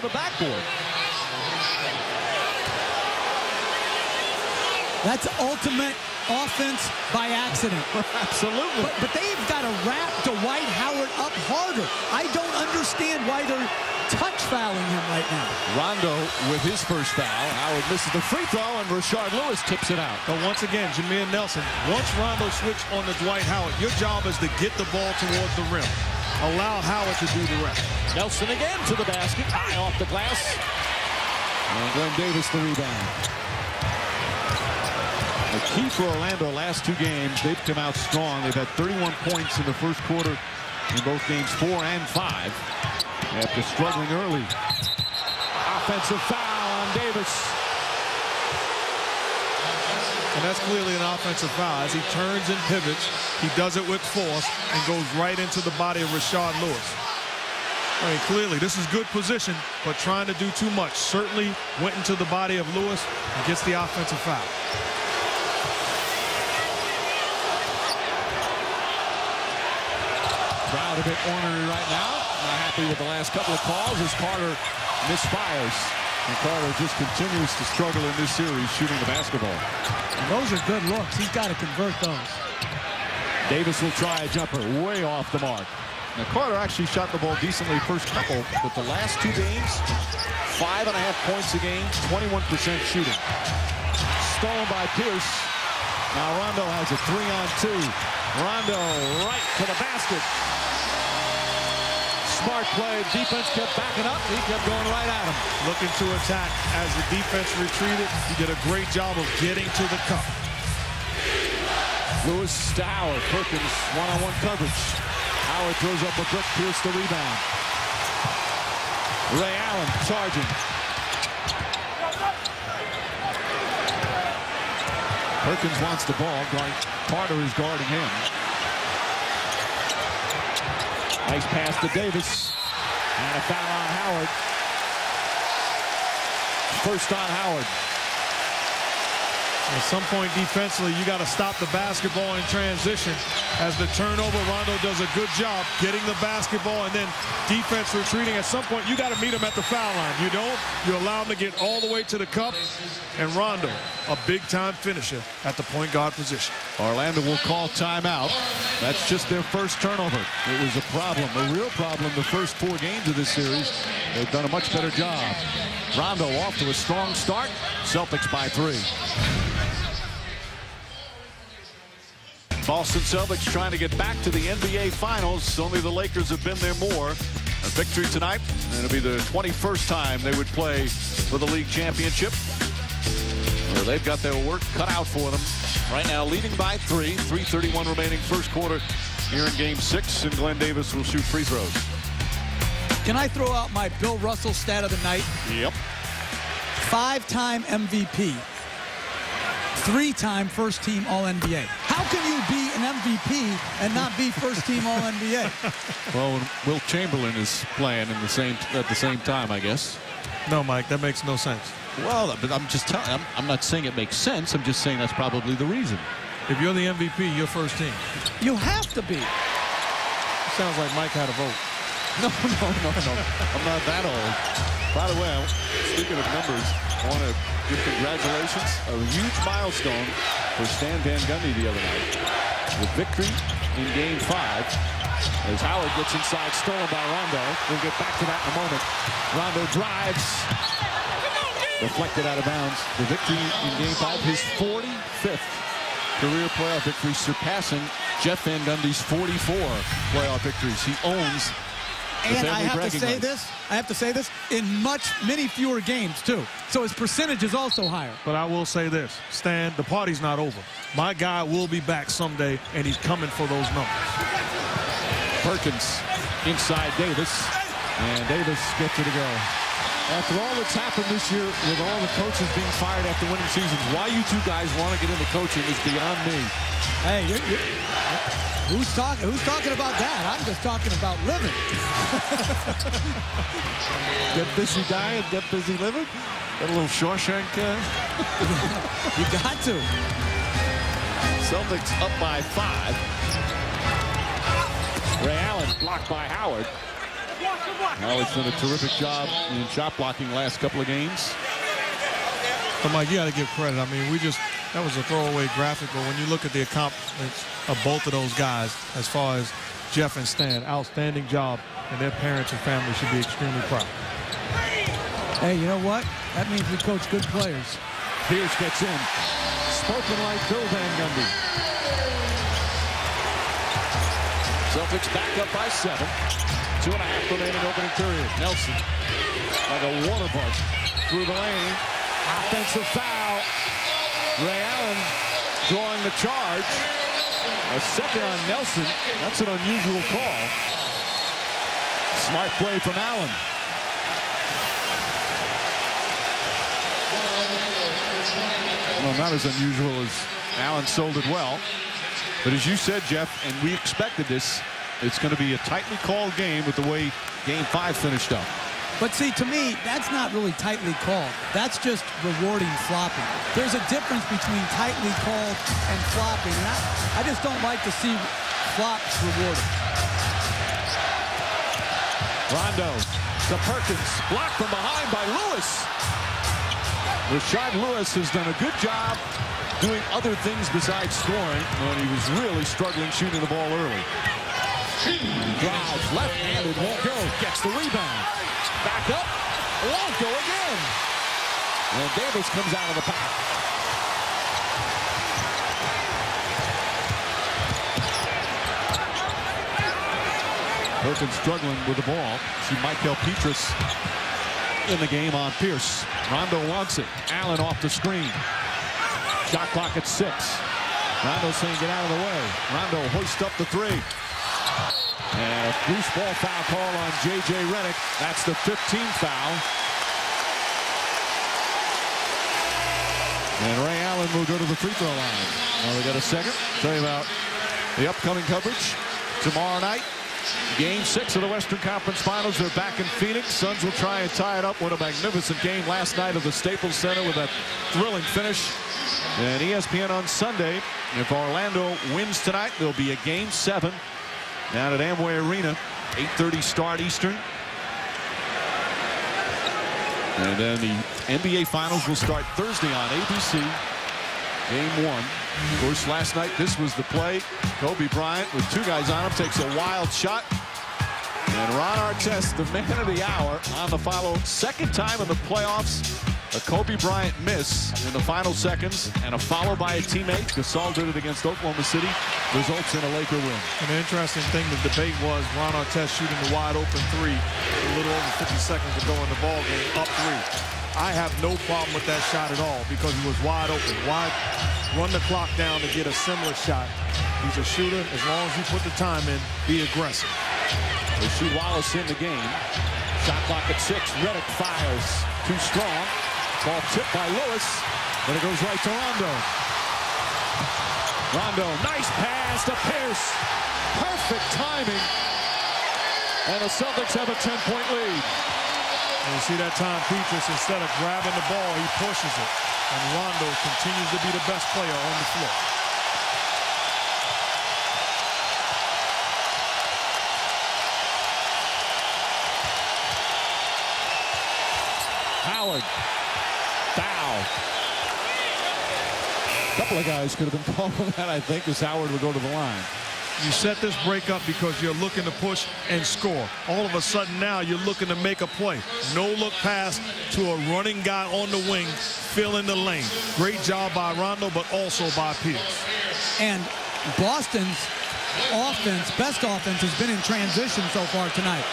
the backboard. That's ultimate offense by accident. Absolutely. But they've got to wrap Dwight Howard up harder. I don't understand why they're touch fouling him right now. Rondo with his first foul. Howard misses the free throw, and Rashard Lewis tips it out. But once again, Jameer Nelson, once Rondo switched on to Dwight Howard, your job is to get the ball towards the rim. Allow Howard to do the rest. Nelson again to the basket. High off the glass. And Glenn Davis the rebound. The key for Orlando last two games, they've come out strong. They've had 31 points in the first quarter in both games 4 and 5. After struggling early. Offensive foul on Davis. And that's clearly an offensive foul. As he turns and pivots, he does it with force and goes right into the body of Rashard Lewis. I mean, clearly, this is good position, but trying to do too much. Certainly went into the body of Lewis and gets the offensive foul. Crowd a bit ornery right now. Not happy with the last couple of calls as Carter misfires. And Carter just continues to struggle in this series shooting the basketball. And those are good looks. He's got to convert those. Davis will try a jumper way off the mark. Now Carter actually shot the ball decently first couple, but the last two games, 5.5 points a game, 21% shooting. Stolen by Pierce. Now Rondo has a 3-on-2. Rondo right to the basket. Smart play. Defense kept backing up. He kept going right at him. Looking to attack. As the defense retreated, he did a great job of getting to the cup. Lewis to Howard. Perkins one-on-one coverage. Howard throws up a brick. Pierce the rebound. Ray Allen charging. Perkins wants the ball. Carter is guarding him. Nice pass to Davis. And a foul on Howard. First on Howard. At some point defensively, you got to stop the basketball in transition. As the turnover, Rondo does a good job getting the basketball, and then defense retreating. At some point, you got to meet him at the foul line. You don't, you allow him to get all the way to the cup. And Rondo, a big-time finisher at the point guard position. Orlando will call timeout. That's just their first turnover. It was a problem, a real problem the first 4 games of this series. They've done a much better job. Rondo off to a strong start. Celtics by 3. Boston Celtics trying to get back to the NBA Finals. Only the Lakers have been there more. A victory tonight, and it'll be the 21st time they would play for the league championship. Well, they've got their work cut out for them. Right now leading by 3. 3:31 remaining first quarter here in Game 6, and Glenn Davis will shoot free throws. Can I throw out my Bill Russell stat of the night? Yep. 5-time MVP. 3-time first-team All-NBA. How can you be an MVP and not be first-team All-NBA? Well, when Wilt Chamberlain is playing at the same time, I guess. No, Mike, that makes no sense. Well, but I'm just telling. I'm not saying it makes sense. I'm just saying that's probably the reason. If you're the MVP, you're first team. You have to be. Sounds like Mike had a vote. No. I'm not that old. By the way, speaking of numbers, I want to give congratulations. A huge milestone for Stan Van Gundy the other night. The victory in Game 5. As Howard gets inside, stolen by Rondo. We'll get back to that in a moment. Rondo drives. Deflected out of bounds. The victory in Game 5, his 45th career playoff victory, surpassing Jeff Van Gundy's 44 playoff victories. He owns the And I family have to bragging say rights. this, in many fewer games, too. So his percentage is also higher. But I will say this, Stan, the party's not over. My guy will be back someday, and he's coming for those numbers. Perkins inside Davis, and Davis gets it to go. After all that's happened this year with all the coaches being fired after winning seasons, why you two guys want to get into coaching is beyond me. Hey, who's talking about that? I'm just talking about living. Get busy dying, get busy living. Got a little Shawshank. You got to. Celtics up by 5. Ray Allen blocked by Howard. Howard's done a terrific job in shot blocking last couple of games. But Mike, you got to give credit. I mean, that was a throwaway graphic, but when you look at the accomplishments of both of those guys, as far as Jeff and Stan, outstanding job, and their parents and family should be extremely proud. Hey, you know what? That means we coach good players. Pierce gets in. Spoken like Bill Van Gundy. Celtics back up by 7. 2.5 remaining opening period. Nelson, like a water bug, through the lane. Offensive foul. Ray Allen drawing the charge. A second on Nelson. That's an unusual call. Smart play from Allen. Well, not as unusual as Allen sold it well. But as you said, Jeff, and we expected this, it's going to be a tightly called game with the way Game 5 finished up. But see, to me, that's not really tightly called. That's just rewarding flopping. There's a difference between tightly called and flopping. And I just don't like to see flops rewarded. Rondo to Perkins, blocked from behind by Lewis. Rashard Lewis has done a good job doing other things besides scoring, and he was really struggling shooting the ball early. Drives left-handed, won't go, gets the rebound. Back up, won't go again. And Davis comes out of the pack. Perkins struggling with the ball. See Michael Petrus in the game on Pierce. Rondo wants it. Allen off the screen. Shot clock at 6. Rondo saying get out of the way. Rondo hoists up the 3. And a loose ball foul call on J.J. Redick. That's the 15th foul. And Ray Allen will go to the free throw line. Well, we got a second. Tell you about the upcoming coverage tomorrow night. Game 6 of the Western Conference Finals. They're back in Phoenix. Suns will try and tie it up. What a magnificent game last night at the Staples Center with a thrilling finish. And ESPN on Sunday. If Orlando wins tonight, there'll be a Game 7 down at Amway Arena. 8:30 start Eastern. And then the NBA Finals will start Thursday on ABC. Game 1. Of course, last night, this was the play. Kobe Bryant with 2 guys on him takes a wild shot. And Ron Artest, the man of the hour, on the follow. Second time in the playoffs, a Kobe Bryant miss in the final seconds, and a follow by a teammate. Gasol did it against Oklahoma City. Results in a Laker win. And the interesting thing, the debate was Ron Artest shooting the wide open 3 a little over 50 seconds to go in the ball game, up 3. I have no problem with that shot at all because he was wide open. Run the clock down to get a similar shot. He's a shooter. As long as you put the time in, be aggressive. They shoot Wallace in the game. Shot clock at 6. Redick fires. Too strong. Ball tipped by Lewis, but it goes right to Rondo. Rondo, nice pass to Pierce. Perfect timing. And the Celtics have a 10-point lead. And you see that time Petrus, instead of grabbing the ball, he pushes it. And Rondo continues to be the best player on the floor. Howard. Foul. A couple of guys could have been called for that, I think, as Howard would go to the line. You set this break up because you're looking to push and score. All of a sudden now you're looking to make a play. No look pass to a running guy on the wing, filling the lane. Great job by Rondo, but also by Pierce. And Boston's offense, best offense, has been in transition so far tonight.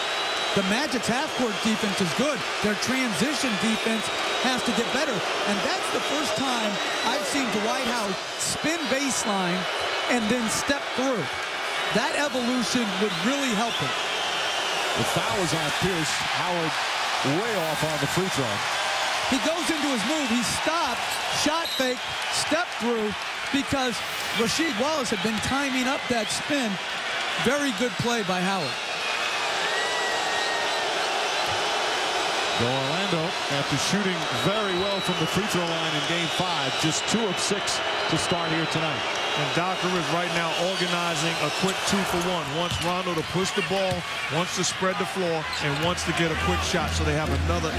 The Magic's half-court defense is good. Their transition defense has to get better. And that's the first time I've seen Dwight Howard spin baseline and then step through. That evolution would really help him. The foul is on Pierce. Howard way off on the free throw. He goes into his move. He stopped, shot fake, step through, because Rasheed Wallace had been timing up that spin. Very good play by Howard. So Orlando, after shooting very well from the free throw line in Game 5, just 2 of 6 to start here tonight. And Docker is right now organizing a quick 2-for-1. Wants Rondo to push the ball, wants to spread the floor, and wants to get a quick shot so they have another